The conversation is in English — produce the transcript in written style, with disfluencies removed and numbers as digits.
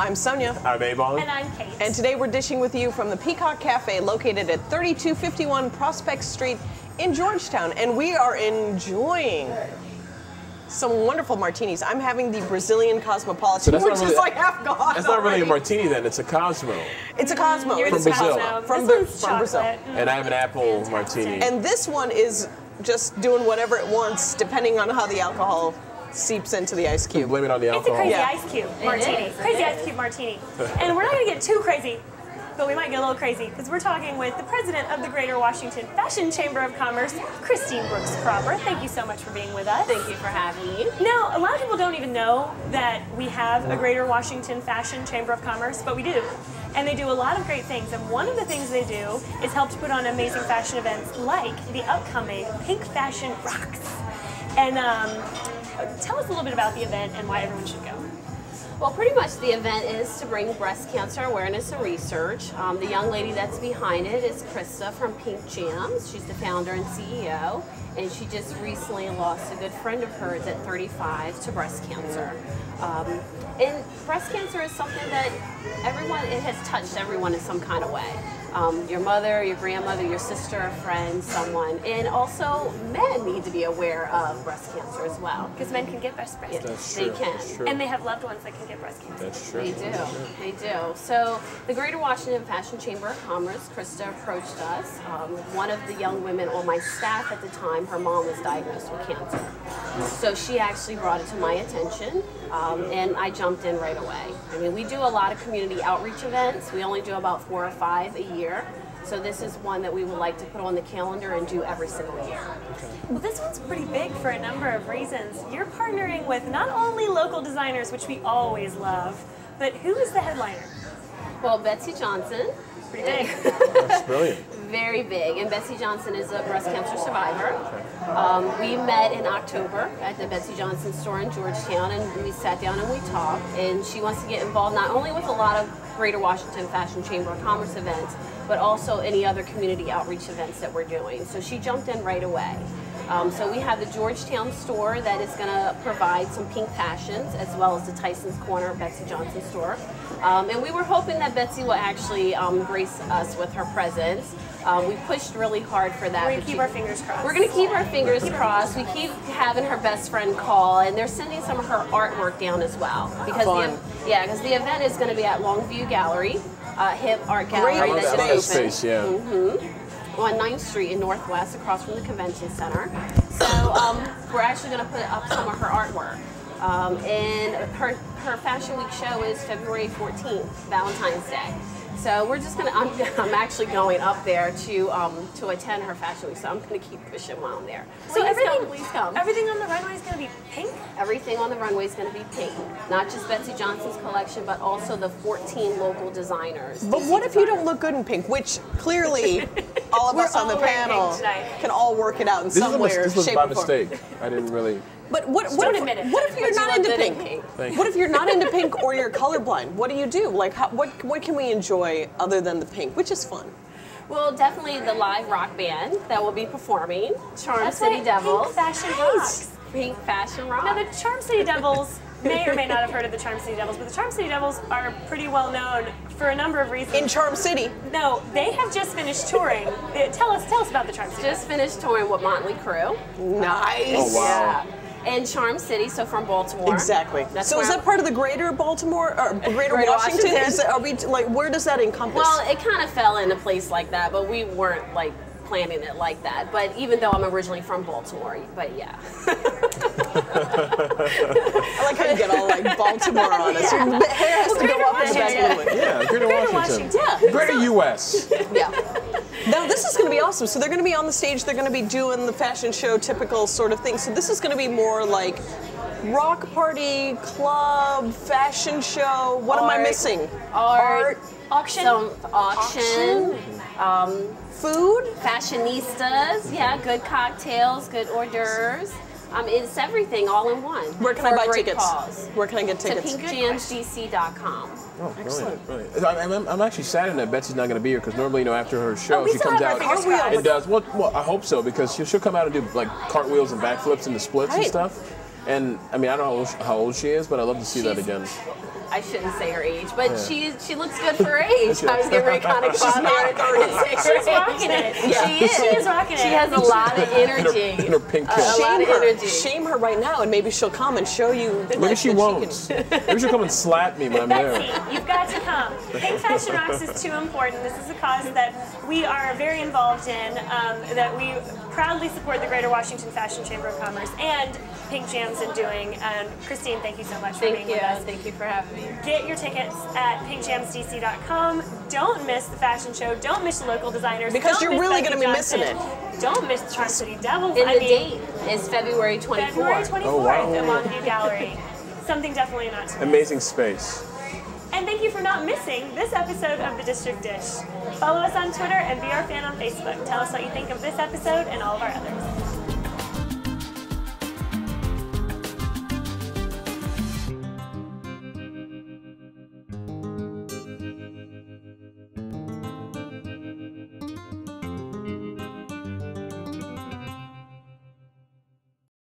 I'm Sonia. I'm Avon. And I'm Kate. And today we're dishing with you from the Peacock Cafe located at 3251 Prospect Street in Georgetown. And we are enjoying some wonderful martinis. I'm having the Brazilian Cosmopolitan, which is like half gone. That's not really a martini then, it's a Cosmo. It's a Cosmo. From Brazil. From Brazil. And I have an apple martini. And this one is just doing whatever it wants depending on how the alcohol seeps into the ice cube. Blame it on the alcohol. It's a crazy ice cube martini. Crazy ice cube martini. And we're not going to get too crazy, but we might get a little crazy because we're talking with the president of the Greater Washington Fashion Chamber of Commerce, Christine Brooks Cropper. Thank you so much for being with us. Thank you for having me. Now, a lot of people don't even know that we have a Greater Washington Fashion Chamber of Commerce, but we do. And they do a lot of great things. And one of the things they do is help to put on amazing fashion events like the upcoming Pink Fashion Rocks. And tell us a little bit about the event and why everyone should go. Well, pretty much the event is to bring breast cancer awareness and research. The young lady that's behind it is Krista from Pink Jams. She's the founder and CEO, and she just recently lost a good friend of hers at 35 to breast cancer. And breast cancer is something that it has touched everyone in some kind of way. Your mother, your grandmother, your sister, a friend, someone. And also, men need to be aware of breast cancer as well. Because men can get breast cancer. That's true. They can. That's true. And they have loved ones that can get breast cancer. That's true. They do. They do. So the Greater Washington Fashion Chamber of Commerce, Krista approached us. One of the young women on my staff at the time, her mom was diagnosed with cancer. So she actually brought it to my attention, and I jumped in right away. I mean, we do a lot of community outreach events. We only do about 4 or 5 a year. So this is one that we would like to put on the calendar and do every single year. Well, this one's pretty big for a number of reasons. You're partnering with not only local designers, which we always love, but who is the headliner? Well, Betsy Johnson. Pretty big. That's brilliant. Very big, and Betsy Johnson is a breast cancer survivor. We met in October at the Betsy Johnson store in Georgetown, and we sat down and we talked, and she wants to get involved not only with a lot of Greater Washington Fashion Chamber of Commerce events, but also any other community outreach events that we're doing. So she jumped in right away. So we have the Georgetown store that is going to provide some pink fashions, as well as the Tyson's Corner Betsy Johnson store. And we were hoping that Betsy will actually grace us with her presence. We pushed really hard for that. We're going to keep our fingers crossed. We're going to keep our fingers crossed. We keep having her best friend call, and they're sending some of her artwork down as well. Because because the event is going to be at Longview Gallery, hip art gallery that just opened. Space, yeah. On 9th Street in Northwest, across from the Convention Center. So we're actually going to put up some of her artwork. And her Fashion Week show is February 14th, Valentine's Day. So we're just gonna. I'm actually going up there to attend her Fashion Week. So I'm gonna keep pushing while I'm there. So please come. Everything on the runway is gonna be pink. Everything on the runway is gonna be pink. Not just Betsy Johnson's collection, but also the 14 local designers. But what if you don't look good in pink? Which clearly all of us on the panel can all work it out in some way or shape or form. This was by mistake. I didn't really. But what if you're not into pink? What if you're not into pink or you're colorblind? What do you do? Like, what can we enjoy other than the pink, which is fun? Well, definitely the live rock band that will be performing, Charm City Devils. Pink Fashion Rocks. Pink Fashion Rock. Now, the Charm City Devils may or may not have heard of the Charm City Devils, but the Charm City Devils are pretty well known for a number of reasons. In Charm City? No, they have just finished touring. Tell us about the Charm City. Just finished touring with Motley Crue. Nice. Oh, wow. Yeah. And Charm City, so from Baltimore. Exactly. So is that part of the Greater Baltimore or Greater Washington? Are we like, where does that encompass? Well, it kind of fell into place like that, but we weren't like planning it like that. But even though I'm originally from Baltimore, but yeah. I like how you get all like Baltimore on us. Your hair has to go up in the back of the way. Yeah, Greater Washington. Yeah. Greater U.S. Yeah. Now this is going to be awesome. So they're going to be on the stage. They're going to be doing the fashion show typical sort of thing. So this is going to be more like rock party, club, fashion show. What am I missing? Art. Auction. Some auction. Food. Fashionistas. Yeah, good cocktails, good hors d'oeuvres. It's everything all in one. Where can I buy tickets? Cause. Where can I get tickets? To pinkjamsdc.com. Oh, brilliant. I'm actually saddened that Betsy's not going to be here because normally, after her show, she comes out and does. Well, I hope so because she'll come out and do like cartwheels and backflips and the splits and stuff. And I mean, I don't know how old she is, but I'd love to see that again. I shouldn't say her age, but she looks good for her age. I was getting ready to kind of come here and say She's rocking it. Yeah. She is rocking it. She has a lot of energy. In her pink A kilt. lot of energy. Shame her right now, and maybe she'll come and show you. Maybe she won't. Maybe she'll come and slap me when I'm Betsy, there. you've got to come. Pink Fashion Rocks is too important. This is a cause that we are very involved in, that we proudly support the Greater Washington Fashion Chamber of Commerce and Pink Jam's in doing. And Christine, thank you so much for being with us. Thank you for having me. Get your tickets at pinkjamsdc.com. Don't miss the fashion show. Don't miss the local designers. Because Don't you're miss really Betsy going to be missing it. Johnson. Don't miss the Charm City Devils. And the date is February 24th. February 24th Oh, wow. at Longview Gallery. Something definitely not to miss. Amazing space. And thank you for not missing this episode of The District Dish. Follow us on Twitter and be our fan on Facebook. Tell us what you think of this episode and all of our others.